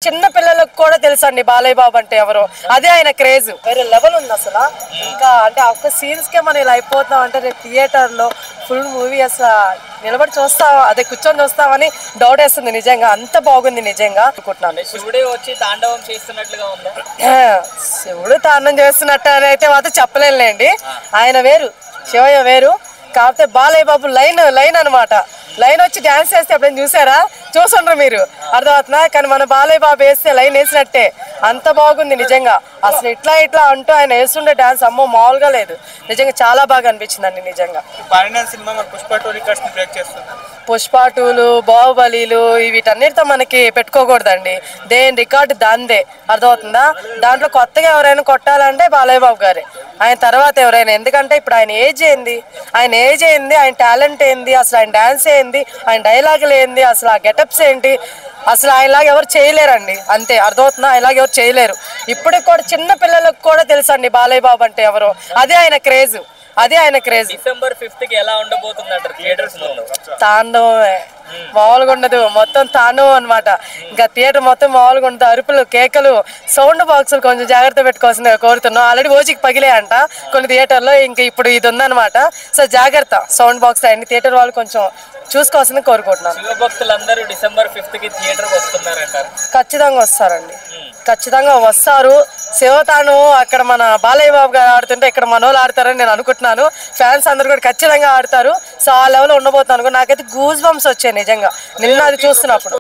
చిన్న పిల్లలకు కూడా తెలుసండి బాలయ్య బాబు అంటే ఎవరు. అదే ఆయన క్రేజ్ వేరే లెవెల్ ఉంది అసలు. ఇంకా అంటే ఒక్క సీన్స్ కే మనం ఇలా అయిపోతాం అంటే రేపు థియేటర్ లో ఫుల్ మూవీ అసలు నిలబడి చూస్తాం, అదే కూర్చొని చూస్తామని డౌట్ వేస్తుంది. నిజంగా అంత బాగుంది నిజంగా అనుకుంటున్నాను. శివుడే వచ్చి తాండవం చేస్తున్నట్లుగా ఉందా? శివుడు తాండవం చేస్తున్నట్టు అని అయితే మాత్రం చెప్పలేనులేండి. ఆయన వేరు, శివయ్య వేరు. కాకపోతే బాలయ్య బాబు లైన్ అనమాట. లైన్ వచ్చి డాన్స్ చేస్తే ఎప్పుడైనా చూసారా? చూసుండ్రు మీరు, అర్థమవుతుందా? కానీ మన బాలయ్య బాబు వేస్తే లైన్ వేసినట్టే, అంత బాగుంది నిజంగా. అసలు ఇట్లా అంటూ ఆయన వేస్తుండే డాన్స్ అమ్మో మామూలుగా లేదు. నిజంగా చాలా బాగా అనిపించిందండి నిజంగా. పుష్ప 2లు, బాహుబలిలు వీటన్నిటితో మనకి పెట్టుకోకూడదండి. దేని రికార్డు దాందే, అర్థమవుతుందా? దాంట్లో కొత్తగా ఎవరైనా కొట్టాలంటే బాలయ్య బాబు గారే, ఆయన తర్వాత ఎవరైనా. ఎందుకంటే ఇప్పుడు ఆయన ఏజ్ ఏంది, ఆయన టాలెంట్ ఏంది, అసలు ఆయన డాన్స్ ఏంది, ఆయన డైలాగులు ఏంది, అసలు ఆ గెటప్స్ ఏంటి, అసలు ఆయనలాగా ఎవరు చేయలేరండి. అంతే, అర్థమవుతుందా? ఆయనలాగా ఎవరు చేయలేరు. ఇప్పటికి కూడా చిన్న పిల్లలకు కూడా తెలుసండి బాలయ్య బాబు అంటే ఎవరు. అదే ఆయన క్రేజ్. December 5th కి ఎలా ఉండబోతుంది అంటారు థియేటర్స్ లో? తాండవమే, మామూలుగా ఉండదు. మొత్తం తాండవం అనమాట. ఇంకా థియేటర్ మొత్తం మామూలుగా ఉండదు. అరుపులు, కేకలు, సౌండ్ బాక్సులు కొంచెం జాగ్రత్త పెట్టుకోవాల్సిందిగా కోరుతున్నాం. ఆల్రెడీ ఓజీకి పగిలే అంట కొన్ని థియేటర్లో, ఇంకా ఇప్పుడు ఇది ఉందన్నమాట. సో జాగ్రత్త, సౌండ్ బాక్స్ అన్ని థియేటర్ వాళ్ళు కొంచెం చూసుకోవాల్సింది కోరుకుంటున్నాను. శివభక్తులందరూ December 5th కి థియేటర్కి వస్తున్నారంటారు. ఖచ్చితంగా వస్తారండి, ఖచ్చితంగా వస్తారు. శివతాను అక్కడ మన బాలయ్య బాబు గారు ఆడుతుంటే ఇక్కడ మనోళ్ళు ఆడతారని నేను అనుకుంటున్నాను. ఫ్యాన్స్ అందరూ కూడా ఖచ్చితంగా ఆడతారు. సో ఆ లెవెల్ ఉండబోతున్నాను. నాకైతే గూస్ బంప్స్ వచ్చాయి నిజంగా నిన్న అది చూస్తున్నప్పుడు.